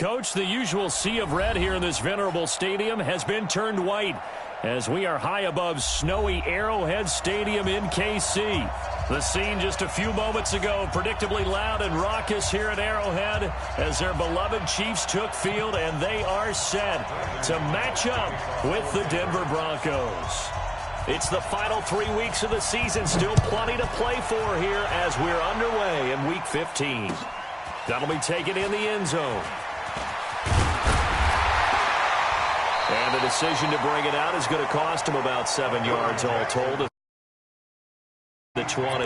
Coach, the usual sea of red here in this venerable stadium has been turned white as we are high above snowy Arrowhead Stadium in KC. The scene just a few moments ago, predictably loud and raucous here at Arrowhead as their beloved Chiefs took field, and they are set to match up with the Denver Broncos. It's the final 3 weeks of the season, still plenty to play for here as we're underway in Week 15. That'll be taken in the end zone. And the decision to bring it out is going to cost him about 7 yards all told. The 20.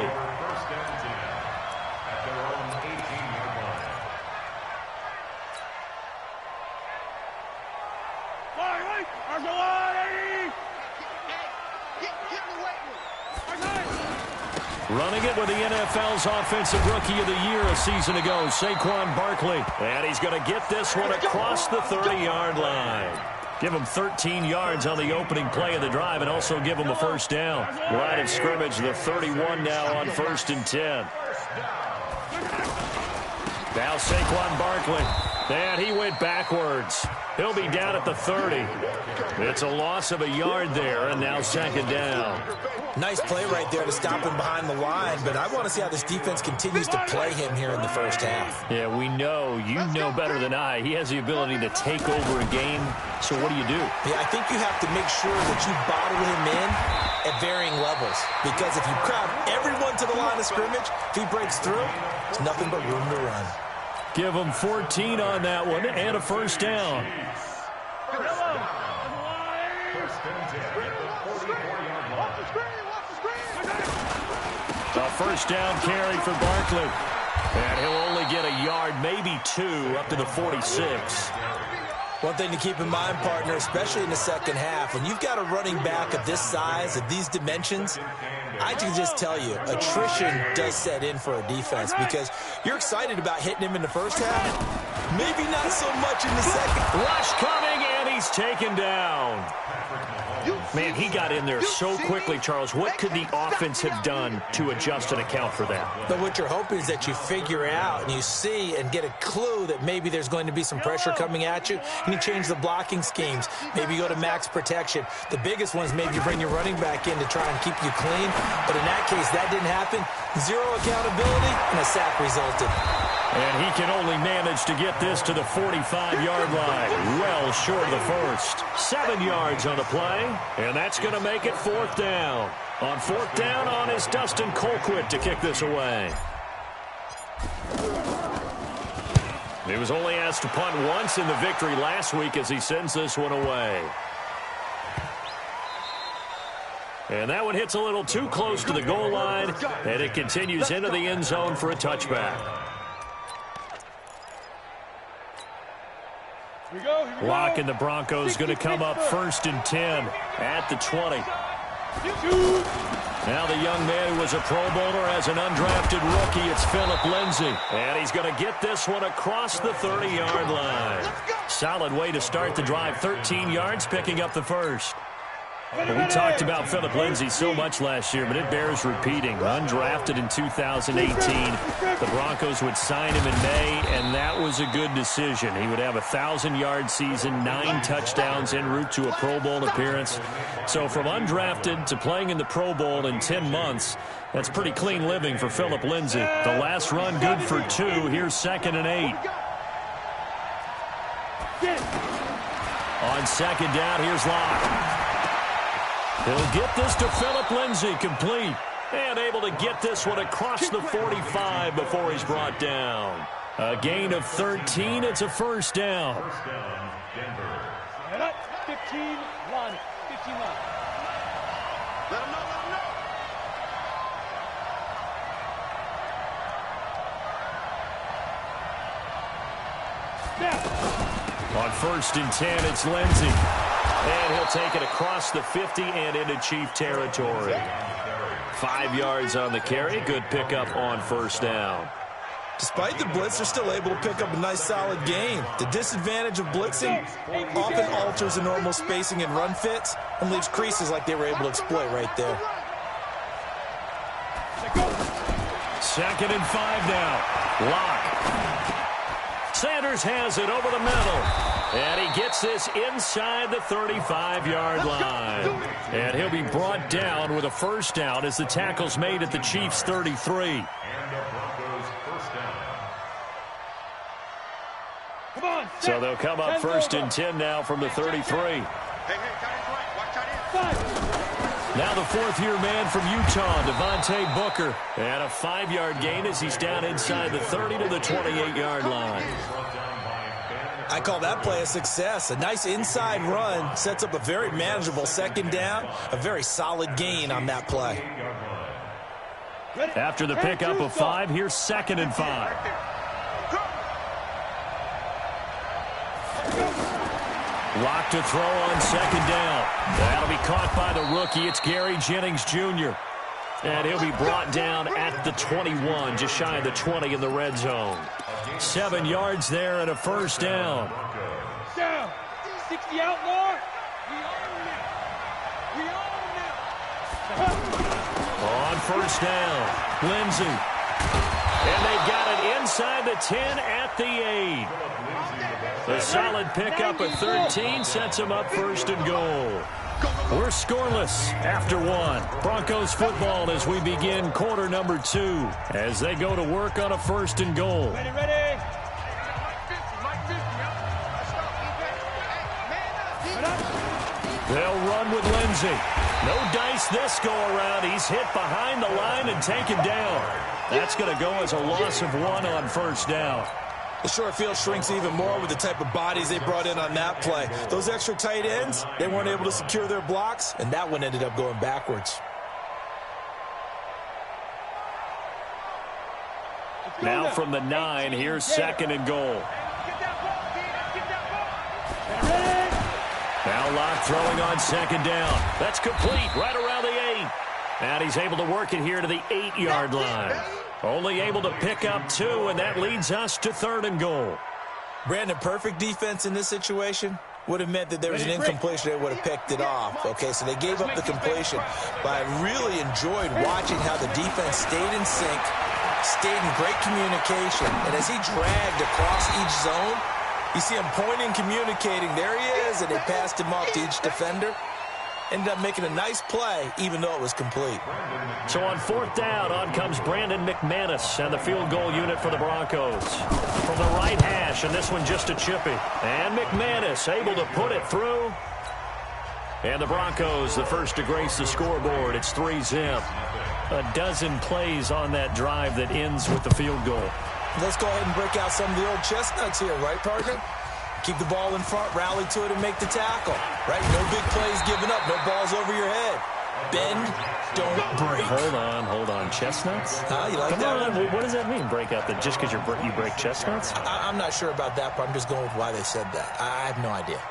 Running it with the NFL's Offensive Rookie of the Year a season ago, Saquon Barkley. And he's going to get this one across the 30-yard line. Give him 13 yards on the opening play of the drive and also give him a first down. Line of scrimmage, the 31 now on 1st and 10. Now Saquon Barkley. And he went backwards. He'll be down at the 30. It's a loss of a yard there, and now 2nd down. Nice play right there to stop him behind the line, but I want to see how this defense continues to play him here in the first half. Yeah, we know. You know better than I. He has the ability to take over a game, so what do? Yeah, I think you have to make sure that you bottle him in at varying levels, because if you crowd everyone to the line of scrimmage, if he breaks through, there's nothing but room to run. Give him 14 on that one and a first down. A first down carry for Barkley. And he'll only get a yard, maybe 2, up to the 46. One thing to keep in mind, partner, especially in the second half, when you've got a running back of this size, of these dimensions, I can just tell you, attrition does set in for a defense because you're excited about hitting him in the first half, maybe not so much in the second. Rush coming, and he's taken down. Man, he got in there so quickly, Charles. What could the offense have done to adjust and account for that? But what you're hoping is that you figure out and you see and get a clue that maybe there's going to be some pressure coming at you, and you change the blocking schemes. Maybe you go to max protection. The biggest one is maybe you bring your running back in to try and keep you clean. But in that case, that didn't happen. 0 accountability, and a sack resulted. And he can only manage to get this to the 45-yard line. Well short of the first. 7 yards on the play, and that's going to make it 4th down. On 4th down on is Dustin Colquitt to kick this away. He was only asked to punt once in the victory last week as he sends this one away. And that one hits a little too close to the goal line, and it continues into the end zone for a touchback. Locke and the Broncos going to come up 1st and 10 at the 20. Now the young man who was a Pro Bowler as an undrafted rookie, it's Philip Lindsay. And he's going to get this one across the 30-yard line. Solid way to start the drive, 13 yards, picking up the first. Well, we talked about Philip Lindsay so much last year, but it bears repeating. Undrafted in 2018, the Broncos would sign him in May, and that was a good decision. He would have a 1,000-yard season, 9 touchdowns en route to a Pro Bowl appearance. So from undrafted to playing in the Pro Bowl in 10 months, that's pretty clean living for Philip Lindsay. The last run good for 2. Here's 2nd and 8. On 2nd down, here's Locke. He'll get this to Philip Lindsay, complete, and able to get this one across the 45 before he's brought down. A gain of 13, it's a first down. 15 line. 15 line. Let him know, On 1st and 10, it's Lindsay. And he'll take it across the 50 and into Chief territory. 5 yards on the carry. Good pickup on 1st down. Despite the blitz, they're still able to pick up a nice, solid gain. The disadvantage of blitzing often alters the normal spacing and run fits and leaves creases like they were able to exploit right there. 2nd and 5 now. Locke Sanders has it over the middle. And he gets this inside the 35-yard line. And he'll be brought down with a first down as the tackle's made at the Chiefs' 33. So they'll come up first and 10 now from the 33. Now the fourth-year man from Utah, Devontae Booker. And a 5-yard gain as he's down inside the 30 to the 28-yard line. I call that play a success. A nice inside run sets up a very manageable second down. A very solid gain on that play. After the pickup of 5, here's 2nd and 5. Lock to throw on 2nd down. That'll be caught by the rookie. It's Gary Jennings Jr. And he'll be brought down at the 21, just shy of the 20 in the red zone. 7 yards there and a first down. Down. 60 out more. We own it. We own it. On first down, Lindsey. And they've got it inside the 10 at the 8. A solid pickup at 13 sets them up first and goal. We're scoreless after 1. Broncos football as we begin quarter number 2 as they go to work on a first and goal. Ready. They'll run with Lindsey. No dice this go around. He's hit behind the line and taken down. That's going to go as a loss of 1 on first down. The short field shrinks even more with the type of bodies they brought in on that play. Those extra tight ends, they weren't able to secure their blocks, and that one ended up going backwards. Now from the 9, here's 2nd and goal. Now Locke throwing on 2nd down. That's complete right around the 8. And he's able to work it here to the 8-yard line. Only able to pick up 2, and that leads us to 3rd and goal. Brandon, perfect defense in this situation would have meant that there was an incompletion. They would have picked it off. Okay, so they gave up the completion. But I really enjoyed watching how the defense stayed in sync, stayed in great communication. And as he dragged across each zone, you see him pointing, communicating. There he is, and they passed him off to each defender. Ended up making a nice play, even though it was complete. So on 4th down, on comes Brandon McManus and the field goal unit for the Broncos. From the right hash, and this one just a chippy. And McManus able to put it through. And the Broncos, the first to grace the scoreboard. It's 3-zip. A dozen plays on that drive that ends with the field goal. Let's go ahead and break out some of the old chestnuts here, right, partner? Keep the ball in front, rally to it, and make the tackle. Right? No big plays given up. No balls over your head. Bend, don't break. Hold on. Chestnuts? You like that one? What does that mean, break out? Just because you break chestnuts? I'm not sure about that, but I'm just going with why they said that. I have no idea.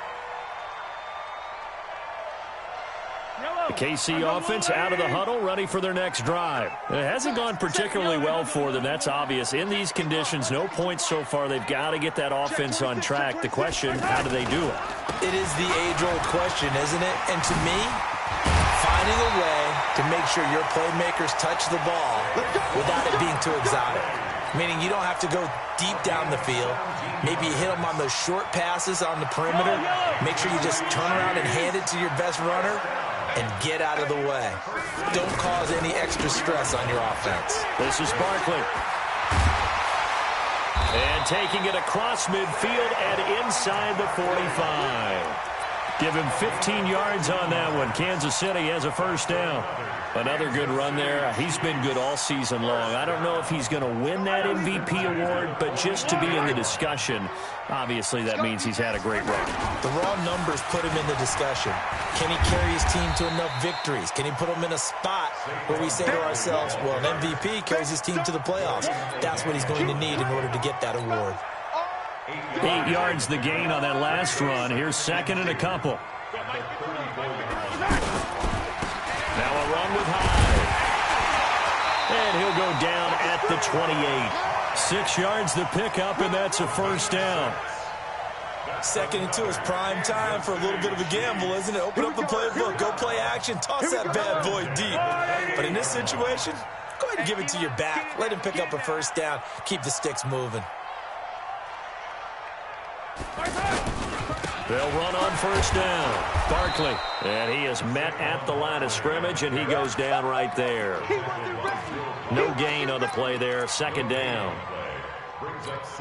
The KC offense out of the huddle, ready for their next drive. It hasn't gone particularly well for them. That's obvious. In these conditions, no points so far. They've got to get that offense on track. The question, how do they do it? It is the age-old question, isn't it? And to me, finding a way to make sure your playmakers touch the ball without it being too exotic. Meaning you don't have to go deep down the field. Maybe you hit them on those short passes on the perimeter. Make sure you just turn around and hand it to your best runner and get out of the way. Don't cause any extra stress on your offense. This is Barkley. And taking it across midfield and inside the 45. Give him 15 yards on that one. Kansas City has a first down. Another good run there. He's been good all season long. I don't know if he's going to win that MVP award, but just to be in the discussion, obviously that means he's had a great run. The raw numbers put him in the discussion. Can he carry his team to enough victories? Can he put them in a spot where we say to ourselves, well, an MVP carries his team to the playoffs. That's what he's going to need in order to get that award. 8 yards the gain on that last run. Here's 2nd and a couple. Now a run with Hyde. And he'll go down at the 28. 6 yards the pickup, and that's a first down. 2nd and 2 is prime time for a little bit of a gamble, isn't it? Open up the playbook, go play action, toss that bad boy deep. But in this situation, go ahead and give it to your back. Let him pick up a first down. Keep the sticks moving. They'll run on first down. Barkley, and he is met at the line of scrimmage, and he goes down right there. No gain on the play there, second down.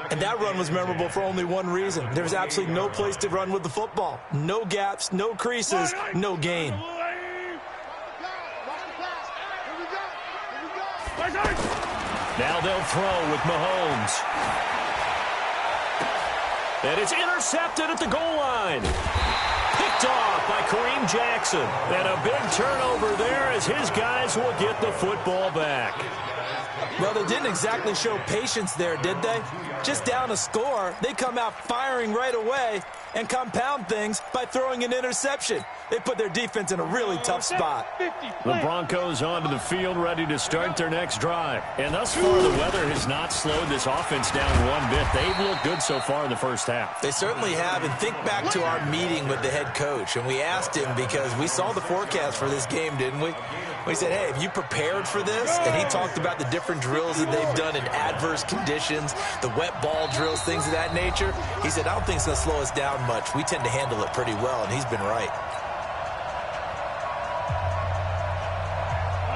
And that run was memorable for only one reason. There was absolutely no place to run with the football. No gaps, no creases, no gain. Now they'll throw with Mahomes. And it's intercepted at the goal line. Picked off by Kareem Jackson. And a big turnover there as his guys will get the football back. Well, they didn't exactly show patience there, did they? Just down a score, they come out firing right away and compound things by throwing an interception. They put their defense in a really tough spot. The Broncos onto the field, ready to start their next drive. And thus far, the weather has not slowed this offense down one bit. They've looked good so far in the first half. They certainly have. And think back to our meeting with the head coach. And we asked him, because we saw the forecast for this game, didn't we? We said, hey, have you prepared for this? And he talked about the different drills that they've done in adverse conditions, the wet ball drills, things of that nature. He said, I don't think it's going to slow us down much. We tend to handle it pretty well, and he's been right.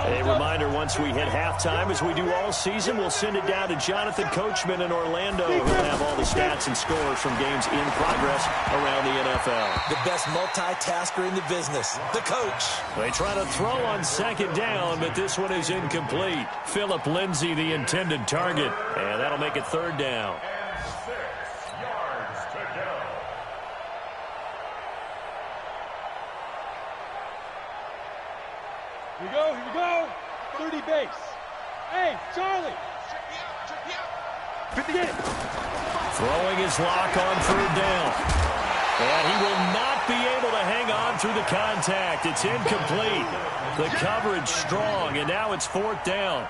A reminder, once we hit halftime, as we do all season, we'll send it down to Jonathan Coachman in Orlando. He'll have all the stats and scores from games in progress around the NFL. The best multitasker in the business, the coach. They try to throw on second down, but this one is incomplete. Philip Lindsay, the intended target, and that'll make it third down. Here we go, here we go. 30 base. Hey, Charlie. 50 in. Throwing his lock on third down. And he will not be able to hang on through the contact. It's incomplete. The coverage strong, and now it's fourth down.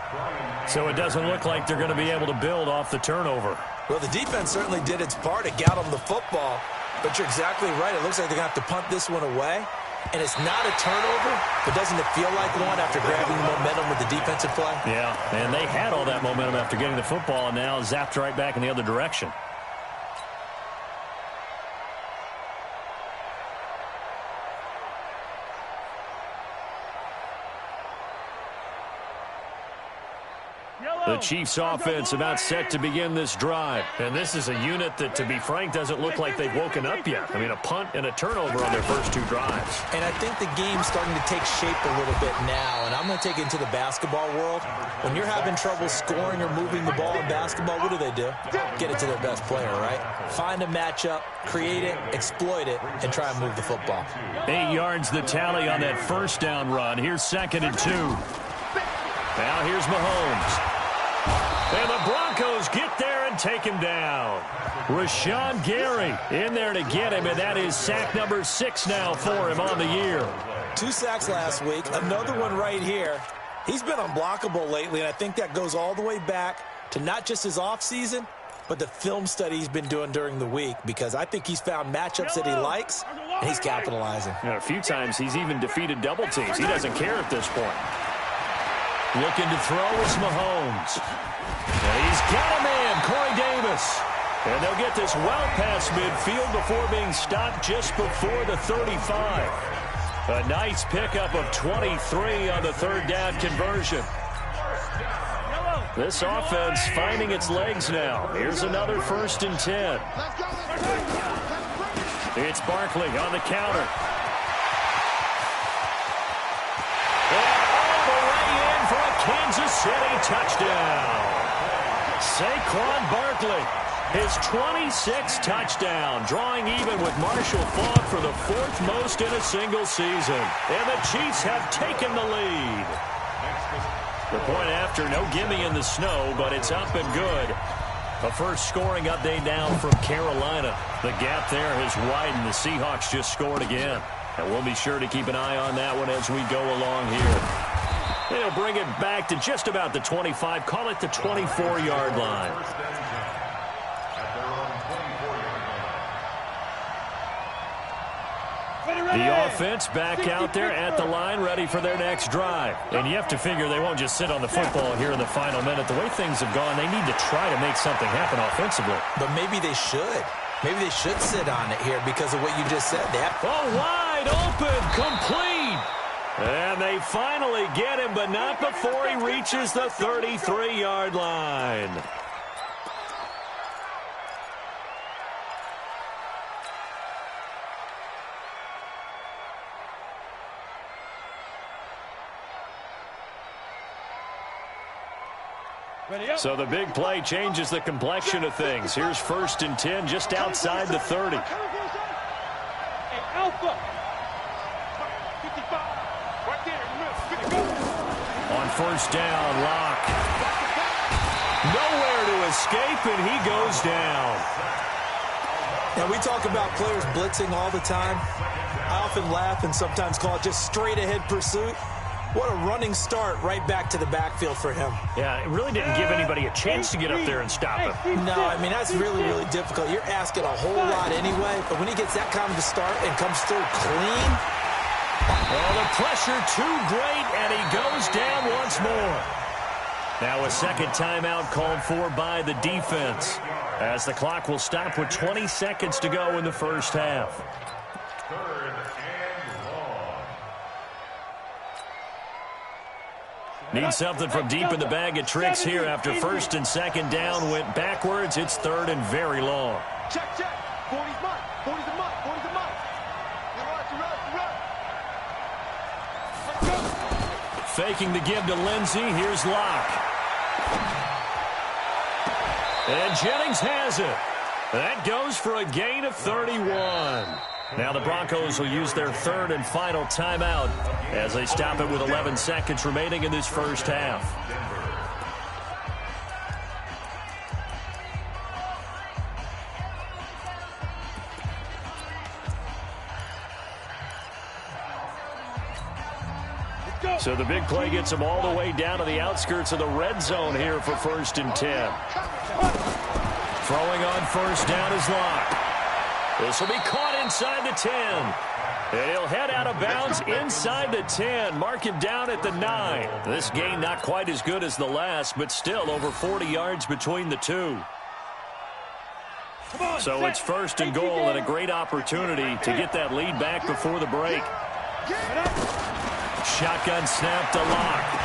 So it doesn't look like they're going to be able to build off the turnover. Well, the defense certainly did its part to get them the football. But you're exactly right. It looks like they're going to have to punt this one away. And it's not a turnover, but doesn't it feel like one after grabbing the momentum with the defensive play? Yeah, and they had all that momentum after getting the football, and now zapped right back in the other direction. The Chiefs offense about set to begin this drive. And this is a unit that, to be frank, doesn't look like they've woken up yet. I mean, a punt and a turnover on their first two drives. And I think the game's starting to take shape a little bit now. And I'm going to take it into the basketball world. When you're having trouble scoring or moving the ball in basketball, what do? Get it to their best player, right? Find a matchup, create it, exploit it, and try and move the football. 8 yards the tally on that first down run. Here's 2nd and 2. Now here's Mahomes. And the Broncos get there and take him down. Rashawn Gary in there to get him, and that is sack number 6 now for him on the year. 2 sacks last week, another one right here. He's been unblockable lately, and I think that goes all the way back to not just his offseason, but the film study he's been doing during the week, because I think he's found matchups that he likes, and he's capitalizing. And a few times he's even defeated double teams. He doesn't care at this point. Looking to throw is Mahomes. And he's got him in, Corey Davis. And they'll get this well past midfield before being stopped just before the 35. A nice pickup of 23 on the third down conversion. This offense finding its legs now. Here's another 1st and 10. It's Barkley on the counter. Kansas City touchdown. Saquon Barkley, his 26th touchdown, drawing even with Marshall Faulk for the 4th most in a single season. And the Chiefs have taken the lead. The point after, no gimme in the snow, but it's up and good. A first scoring update now from Carolina. The gap there has widened. The Seahawks just scored again. And we'll be sure to keep an eye on that one as we go along here. They'll bring it back to just about the 25. Call it the 24-yard line. The offense back out there at the line, ready for their next drive. And you have to figure they won't just sit on the football here in the final minute. The way things have gone, they need to try to make something happen offensively. But maybe they should. Maybe they should sit on it here because of what you just said. Wide open, complete. And they finally get him, but not before he reaches the 33-yard line. So the big play changes the complexion of things. Here's 1st and 10 just outside the 30. Hey, Alpha. 55. Right there. On 1st down, Locke. Nowhere to escape, and he goes down. Now, we talk about players blitzing all the time. I often laugh and sometimes call it just straight-ahead pursuit. What a running start right back to the backfield for him. Yeah, it really didn't give anybody a chance to get up there and stop him. No, I mean, that's really, really difficult. You're asking a whole lot anyway, but when he gets that kind of a start and comes through clean. Oh, the pressure too great, and he goes down once more. Now a second timeout called for by the defense, as the clock will stop with 20 seconds to go in the first half. Need something from deep in the bag of tricks here after 1st and 2nd down went backwards. It's 3rd and very long. Check. 40's mine. 40's a mine. 40's a mine. You're right. Faking the give to Lindsey. Here's Locke. And Jennings has it. That goes for a gain of 31. Now the Broncos will use their 3rd and final timeout as they stop it with 11 seconds remaining in this first half. So the big play gets them all the way down to the outskirts of the red zone here for 1st and 10. Throwing on 1st down is Locke. This will be caught inside the 10. And he'll head out of bounds inside the 10. Mark him down at the 9. This gain not quite as good as the last, but still over 40 yards between the two. So it's 1st and goal and a great opportunity to get that lead back before the break. Shotgun snap to Locke.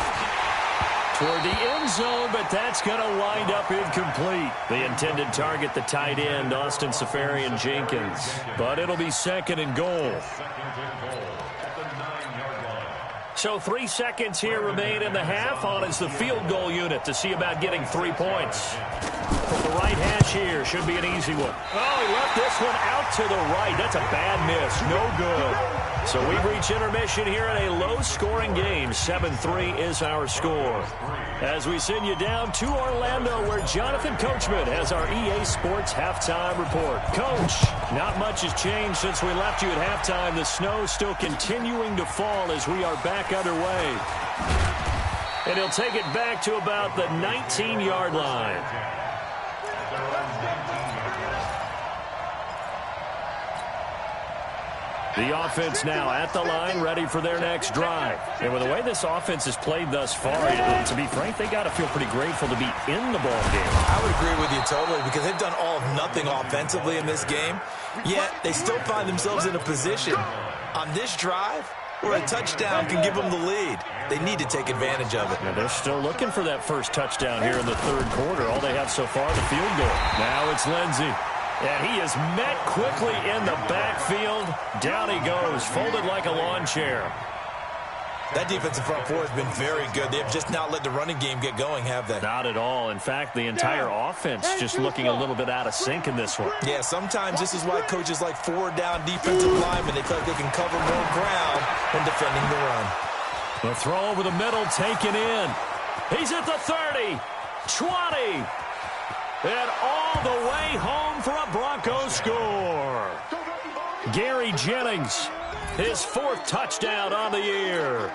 Toward the end zone, but that's going to wind up incomplete. The intended target, the tight end, Austin Safarian-Jenkins. But it'll be 2nd and goal. So 3 seconds here remain in the half. On is the field goal unit to see about getting 3 points. From the right hash here, should be an easy one. Oh, he left this one out to the right. That's a bad miss. No good. So we've reached intermission here in a low-scoring game. 7-3 is our score. As we send you down to Orlando, where Jonathan Coachman has our EA Sports halftime report. Coach, not much has changed since we left you at halftime. The snow still continuing to fall as we are back underway. And he'll take it back to about the 19-yard line. The offense now at the line, ready for their next drive. And with the way this offense has played thus far, to be frank, they got to feel pretty grateful to be in the ball game. I would agree with you totally, because they've done all of nothing offensively in this game, yet they still find themselves in a position on this drive where a touchdown can give them the lead. They need to take advantage of it. Now they're still looking for that first touchdown here in the 3rd quarter. All they have so far, the field goal. Now it's Lindsey. And he is met quickly in the backfield. Down he goes, folded like a lawn chair. That defensive front four has been very good. They've just not let the running game get going, have they? Not at all. In fact, the entire offense just looking a little bit out of sync in this one. Yeah, sometimes this is why coaches like 4-down defensive linemen, they feel like they can cover more ground when defending the run. The throw over the middle taken in. He's at the 30, 20. And all the way home for a Broncos score. Gary Jennings, his 4th touchdown on the year.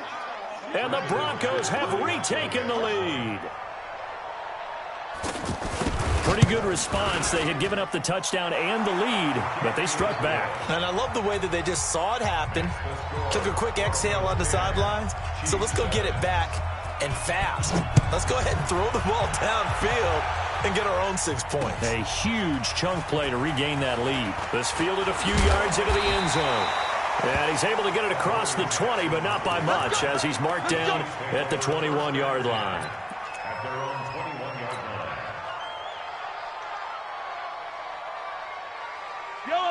And the Broncos have retaken the lead. Pretty good response. They had given up the touchdown and the lead, but they struck back. And I love the way that they just saw it happen, took a quick exhale on the sidelines. So let's go get it back and fast. Let's go ahead and throw the ball downfield and get our own 6 points. A huge chunk play to regain that lead. This fielded a few yards into the end zone. And he's able to get it across the 20, but not by much, as he's marked down at the 21-yard line.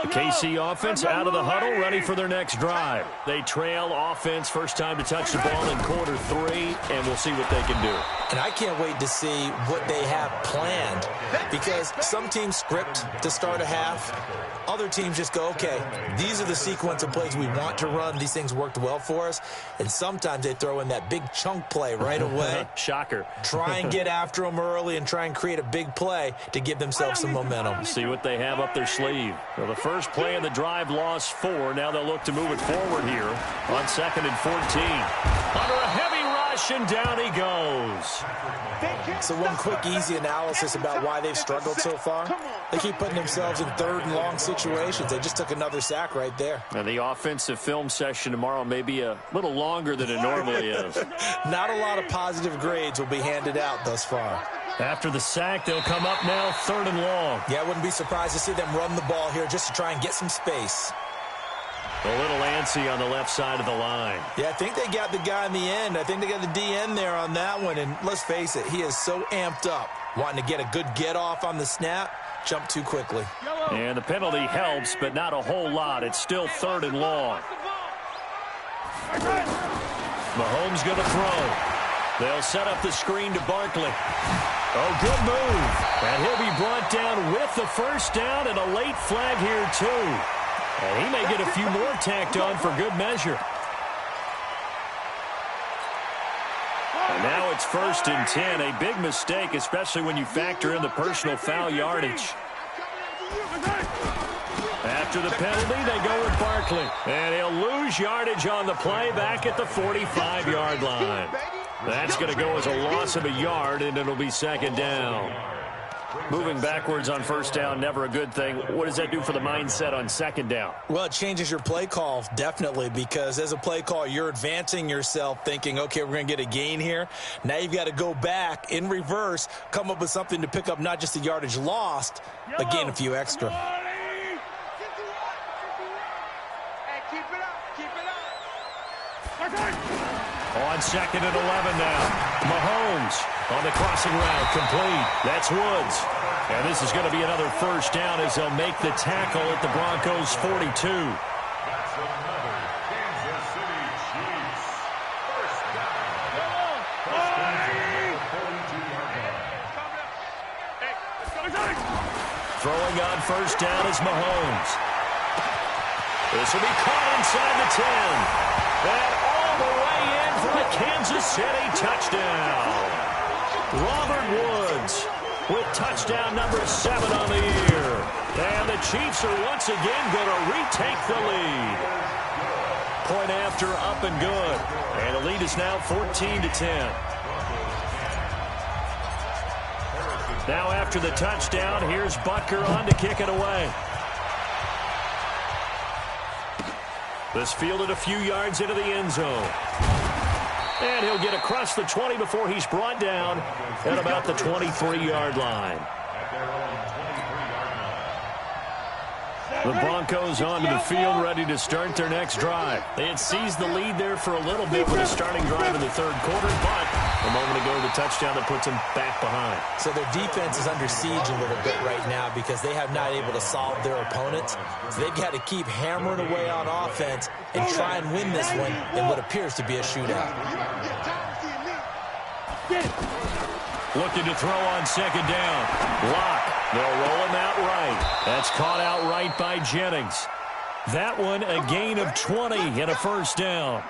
The KC offense out of the huddle, ready for their next drive. They trail offense, first time to touch the ball in quarter 3, and we'll see what they can do. And I can't wait to see what they have planned, because some teams script to start a half. Other teams just go, okay, these are the sequence of plays we want to run. These things worked well for us. And sometimes they throw in that big chunk play right away. Shocker. Try and get after them early and try and create a big play to give themselves some momentum. See what they have up their sleeve. Well, the first play of the drive lost 4. Now they'll look to move it forward here on 2nd and 14. Under a heavy rush, and down he goes. So one quick, easy analysis about why they've struggled so far. They keep putting themselves in 3rd and long situations. They just took another sack right there. And the offensive film session tomorrow may be a little longer than it normally is. Not a lot of positive grades will be handed out thus far. After the sack, they'll come up now 3rd and long. Yeah, I wouldn't be surprised to see them run the ball here just to try and get some space. A little antsy on the left side of the line. Yeah, I think they got the guy in the end. I think they got the DN there on that one. And let's face it, he is so amped up, wanting to get a good get-off on the snap, jump too quickly. And the penalty helps, but not a whole lot. It's still 3rd and long. Mahomes going to throw. They'll set up the screen to Barkley. Oh, good move. And he'll be brought down with the first down, and a late flag here, too. And he may get a few more tacked on for good measure. And now it's 1st and 10. A big mistake, especially when you factor in the personal foul yardage. After the penalty, they go with Barkley. And he'll lose yardage on the play back at the 45-yard line. That's going to go as a loss of a yard, and it'll be 2nd down. Moving backwards on 1st down, never a good thing. What does that do for the mindset on 2nd down? Well, it changes your play call, definitely, because as a play call, you're advancing yourself thinking, okay, we're going to get a gain here. Now you've got to go back in reverse, come up with something to pick up not just the yardage lost, but gain a few extra. On 2nd and 11 now. Mahomes on the crossing route, complete. That's Woods. And this is going to be another 1st down as they'll make the tackle at the Broncos' 42. Throwing on 1st down is Mahomes. This will be caught inside the 10. And all the way in for a Kansas City touchdown. Robert Woods with touchdown number 7 on the year. And the Chiefs are once again going to retake the lead. Point after, up and good. And the lead is now 14-10. Now after the touchdown, here's Butker on to kick it away. This fielded a few yards into the end zone. And he'll get across the 20 before he's brought down at about the 23-yard line. The Broncos onto the field, ready to start their next drive. They had seized the lead there for a little bit with a starting drive in the 3rd quarter, but a moment ago, the touchdown that puts them back behind. So their defense is under siege a little bit right now because they have not able to solve their opponents. So they've got to keep hammering away on offense and try and win this one in what appears to be a shootout. Looking to throw on 2nd down. Lock. They'll roll him out right. That's caught out right by Jennings. That one a gain of 20 and a 1st down.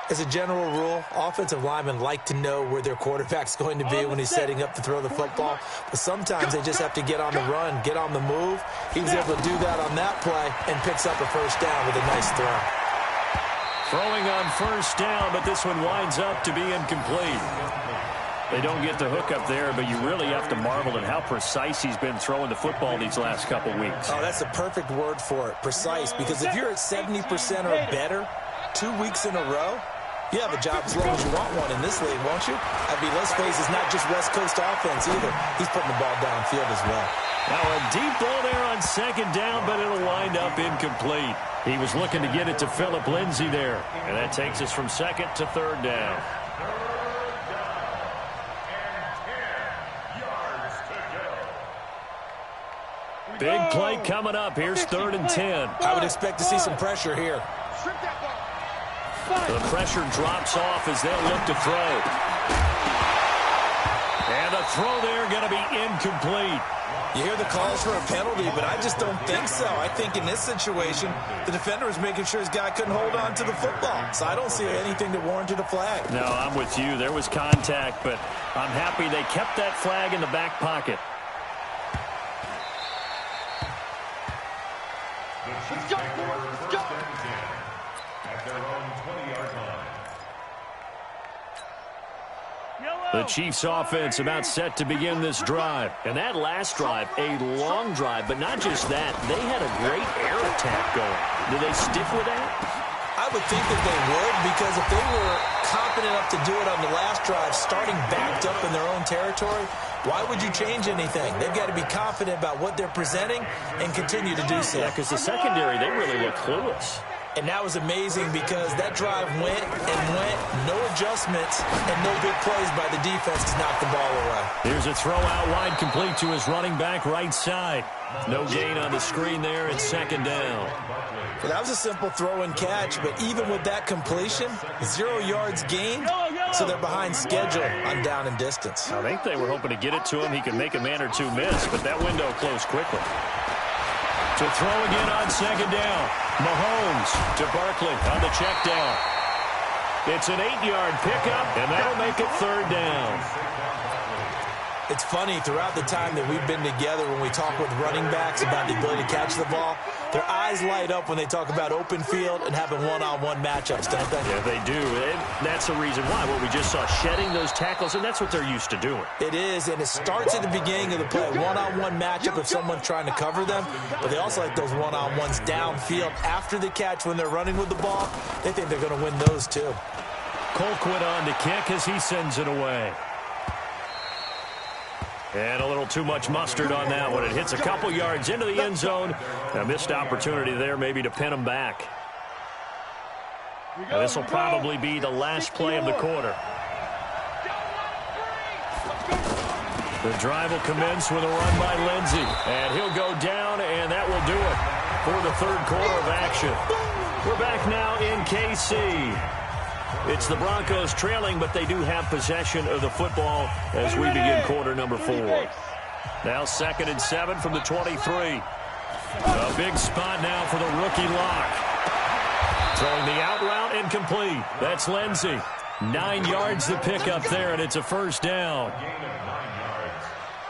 As a general rule, offensive linemen like to know where their quarterback's going to be when he's setting up to throw the football. But sometimes they just have to get on the run, get on the move. He was able to do that on that play and picks up a 1st down with a nice throw. Throwing on 1st down, but this one winds up to be incomplete. They don't get the hook up there, but you really have to marvel at how precise he's been throwing the football these last couple weeks. Oh, that's the perfect word for it, precise. Because if you're at 70% or better 2 weeks in a row, You have a job as long as you want one in this league, won't you? I mean, let's face it, it's not just West Coast offense either. He's putting the ball downfield as well. Now a deep ball there on second down, but it'll wind up incomplete. He was looking to get it to Philip Lindsay there. And that takes us from second to third down. Big play coming up. Here's 3rd and 10. I would expect to see some pressure here. The pressure drops off as they'll look to throw. And a throw there going to be incomplete. You hear the calls for a penalty, but I just don't think so. I think in this situation, the defender was making sure his guy couldn't hold on to the football. So I don't see anything that warranted a flag. No, I'm with you. There was contact, but I'm happy they kept that flag in the back pocket. Let's go, let's go. At their own 20-yard line. The Chiefs offense about set to begin this drive. And that last drive, a long drive, but not just that. They had a great air attack going. Do they stick with that? I would think that they would, because if they were confident enough to do it on the last drive, starting backed up in their own territory, why would you change anything? They've got to be confident about what they're presenting and continue to do so. Yeah, because the secondary, they really look clueless. And that was amazing because that drive went and went, no adjustments, and no big plays by the defense to knock the ball away. Here's a throw out wide, complete to his running back right side. No gain on the screen there. It's 2nd down. Well, that was a simple throw and catch, but even with that completion, 0 yards gained, so they're behind schedule on down and distance. I think they were hoping to get it to him. He could make a man or two miss, but that window closed quickly. To throw again on 2nd down. Mahomes to Barkley on the check down. It's an 8-yard pickup, and that'll make it 3rd down. It's funny, throughout the time that we've been together, when we talk with running backs about the ability to catch the ball, their eyes light up when they talk about open field and having one-on-one matchups, don't they? Yeah, they do. And that's the reason why. What we just saw, shedding those tackles, and that's what they're used to doing. It is, and it starts at the beginning of the play. One-on-one matchup if someone's trying to cover them, but they also like those one-on-ones downfield after the catch when they're running with the ball. They think they're going to win those, too. Colquitt on to kick as he sends it away. And a little too much mustard on that one. It hits a couple yards into the end zone. A missed opportunity there maybe to pin him back. And this will probably be the last play of the quarter. The drive will commence with a run by Lindsay. And he'll go down, and that will do it for the 3rd quarter of action. We're back now in KC. It's the Broncos trailing, but they do have possession of the football as we begin quarter number 4. Now 2nd and 7 from the 23. A big spot now for the rookie Locke. Throwing the out route incomplete. That's Lindsay. 9 yards to pick up there, and it's a 1st down.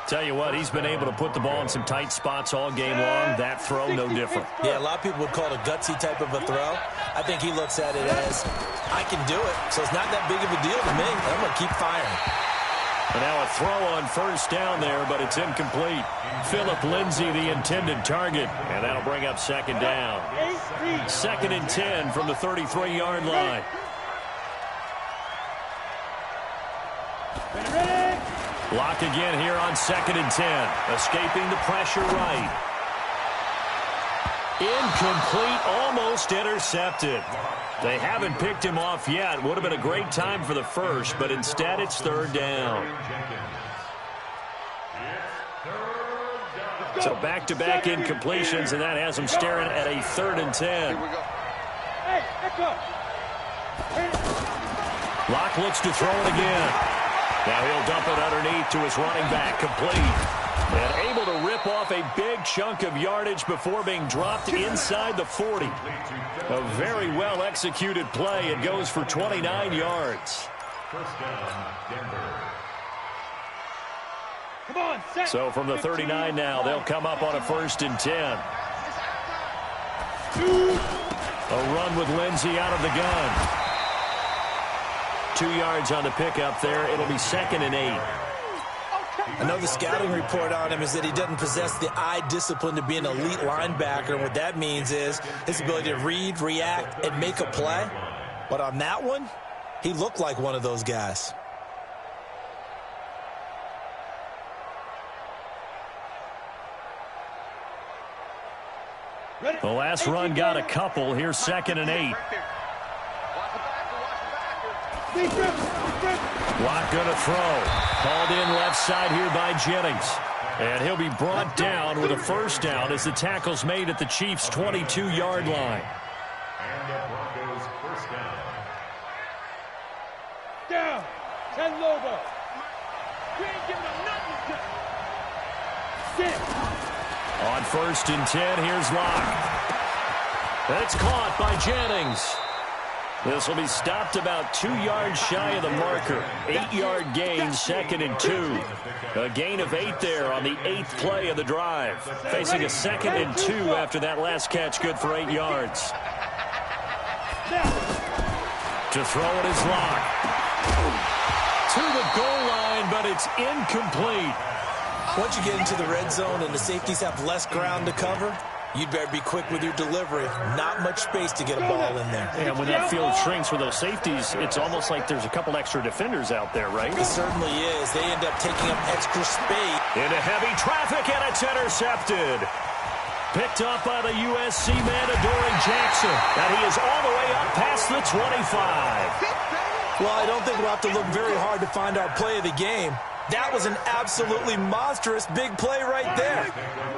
Tell you what, he's been able to put the ball in some tight spots all game long. That throw, no different. Yeah, a lot of people would call it a gutsy type of a throw. I think he looks at it as, I can do it, so it's not that big of a deal to me. I'm going to keep firing. And now a throw on 1st down there, but it's incomplete. Philip Lindsay, the intended target, and that'll bring up 2nd down. 2nd and 10 from the 33-yard line. Lock again here on 2nd and 10. Escaping the pressure right. Incomplete, almost intercepted. They haven't picked him off yet. Would have been a great time for the first, but instead it's 3rd down. So back-to-back incompletions, and that has them staring at a 3rd and 10. Locke looks to throw it again. Now he'll dump it underneath to his running back, complete. And able to rip off a big chunk of yardage before being dropped inside the 40. A very well-executed play. It goes for 29 yards. So from the 39 now, they'll come up on a 1st and 10. A run with Lindsay out of the gun. 2 yards on the pickup there. It'll be 2nd and 8. I know the scouting report on him is that he doesn't possess the eye discipline to be an elite linebacker. And what that means is his ability to read, react, and make a play. But on that one, He looked like one of those guys. The last run got a couple. Here's 2nd and 8. Watt going to throw. Called in left side here by Jennings. And he'll be brought down with a first down as the tackle's made at the Chiefs' 22-yard line. And the Broncos first down. Down. 10 Lobo. We ain't giving them nothing. Sit. On 1st and 10, here's Locke. That's caught by Jennings. This will be stopped about 2 yards shy of the marker. 8-yard gain, 2nd and 2. A gain of 8 there on the 8th play of the drive. Facing a 2nd and 2 after that last catch, good for 8 yards. To throw it is Locke. To the goal line, but it's incomplete. Once you get into the red zone and the safeties have less ground to cover, you'd better be quick with your delivery. Not much space to get a ball in there. And when that field shrinks with those safeties, it's almost like there's a couple extra defenders out there, right? It certainly is. They end up taking up extra space. Into heavy traffic, and it's intercepted. Picked up by the USC man, Adoree Jackson. And he is all the way up past the 25. Well, I don't think we'll have to look very hard to find our play of the game. That was an absolutely monstrous big play right there.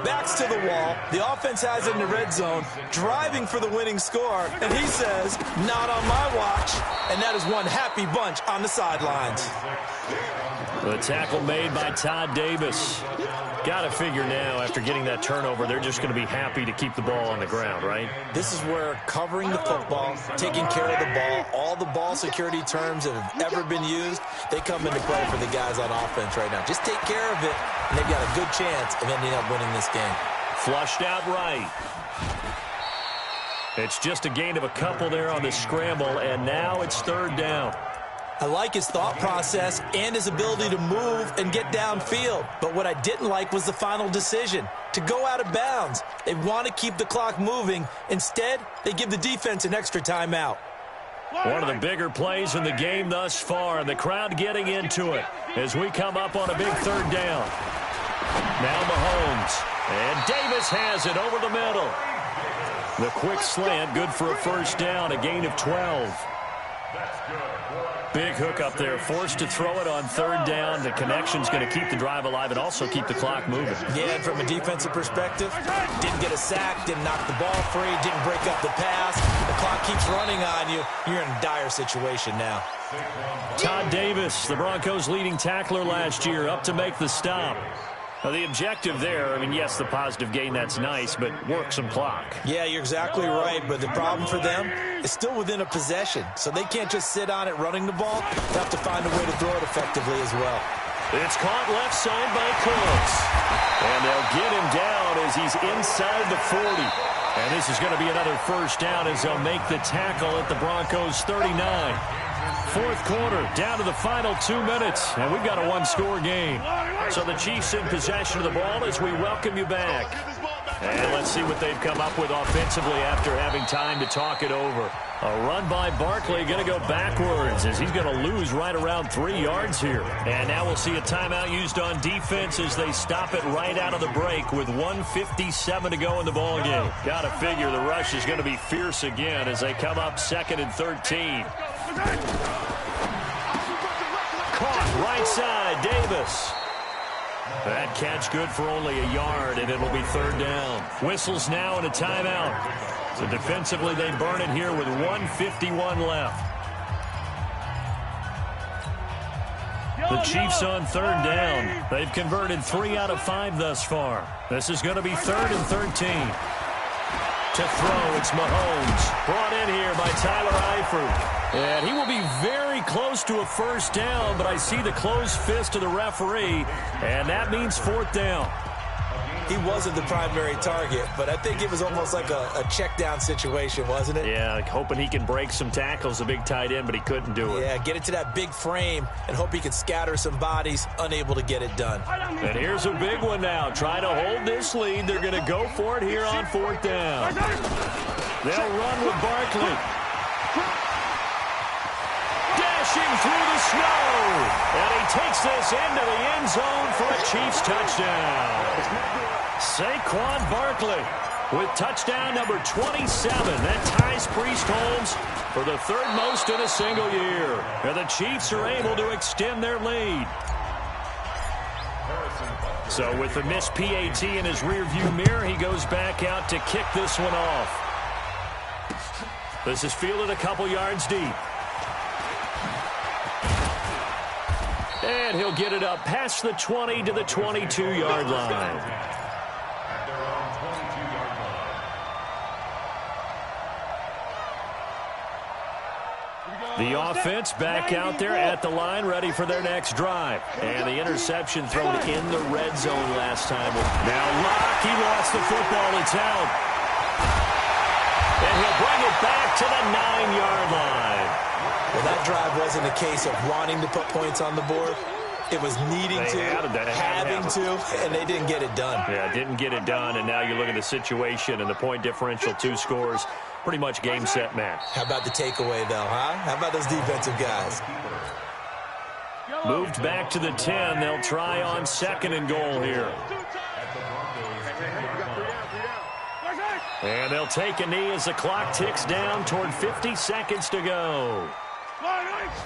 Backs to the wall. The offense has it in the red zone, driving for the winning score. And he says, not on my watch. And that is one happy bunch on the sidelines. The tackle made by Todd Davis. Got to figure now, after getting that turnover, they're just going to be happy to keep the ball on the ground, right? This is where covering the football, taking care of the ball, all the ball security terms that have ever been used, they come into play for the guys on offense right now. Just take care of it, and they've got a good chance of ending up winning this game. Flushed out right. It's just a gain of a couple there on the scramble, and now it's 3rd down. I like his thought process and his ability to move and get downfield. But what I didn't like was the final decision, to go out of bounds. They want to keep the clock moving. Instead, they give the defense an extra timeout. One of the bigger plays in the game thus far, and the crowd getting into it as we come up on a big 3rd down. Now Mahomes, and Davis has it over the middle. The quick slant, good for a first down, a gain of 12. Big hook up there, forced to throw it on 3rd down. The connection's going to keep the drive alive and also keep the clock moving. Yeah, and from a defensive perspective, didn't get a sack, didn't knock the ball free, didn't break up the pass. The clock keeps running on you. You're in a dire situation now. Todd Davis, the Broncos' leading tackler last year, up to make the stop. Now, the objective there, I mean, yes, the positive gain, that's nice, but work some clock. Yeah, you're exactly right, but the problem for them is still within a possession, so they can't just sit on it running the ball. They have to find a way to throw it effectively as well. It's caught left side by Cooks. And they'll get him down as he's inside the 40. And this is going to be another first down as they'll make the tackle at the Broncos' 39. 4th quarter, down to the final 2 minutes, and we've got a one-score game. So the Chiefs in possession of the ball as we welcome you back. And let's see what they've come up with offensively after having time to talk it over. A run by Barkley, going to go backwards as he's going to lose right around 3 yards here. And now we'll see a timeout used on defense as they stop it right out of the break with 1:57 to go in the ballgame. Got to figure the rush is going to be fierce again as they come up 2nd and 13. Caught right side, Davis. That catch good for only a yard, and it'll be 3rd down. Whistles now and a timeout. So defensively, they burn it here with 1:51 left. The Chiefs on 3rd down. They've converted 3 out of 5 thus far. This is going to be 3rd and 13. To throw, it's Mahomes. Brought in here by Tyler Eifert. And he will be very close to a first down, but I see the closed fist of the referee, and that means 4th down. He wasn't the primary target, but I think it was almost like a check down situation, wasn't it? Yeah, like hoping he can break some tackles, a big tight end, but he couldn't do it. Yeah, get it to that big frame and hope he can scatter some bodies, unable to get it done. And here's a big one now. Trying to hold this lead. They're going to go for it here on 4th down. They'll run with Barkley. running through the snow. And he takes this into the end zone for a Chiefs touchdown. Saquon Barkley with touchdown number 27. That ties Priest Holmes for the third most in a single year. And the Chiefs are able to extend their lead. So with the missed PAT in his rearview mirror, he goes back out to kick this one off. This is fielded a couple yards deep. And he'll get it up past the 20 to the 22-yard line. The offense back out there at the line, ready for their next drive. And the interception thrown in the red zone last time. Now Locke, he lost the football. It's out. And he'll bring it back to the 9-yard line. Well, that drive wasn't a case of wanting to put points on the board. It was needing to, having to, and they didn't get it done. Yeah, didn't get it done, and now you look at the situation and the point differential, 2 scores. Pretty much game, set, match. How about the takeaway, though, huh? How about those defensive guys? Moved back to the 10. They'll try on 2nd and goal here. And they'll take a knee as the clock ticks down toward 50 seconds to go.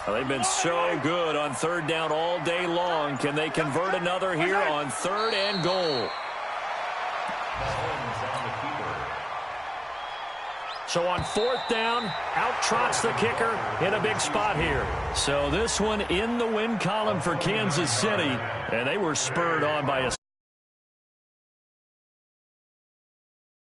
Well, they've been so good on 3rd down all day long. Can they convert another here on 3rd and goal? So on 4th down, out trots the kicker in a big spot here. So this one in the win column for Kansas City, and they were spurred on by a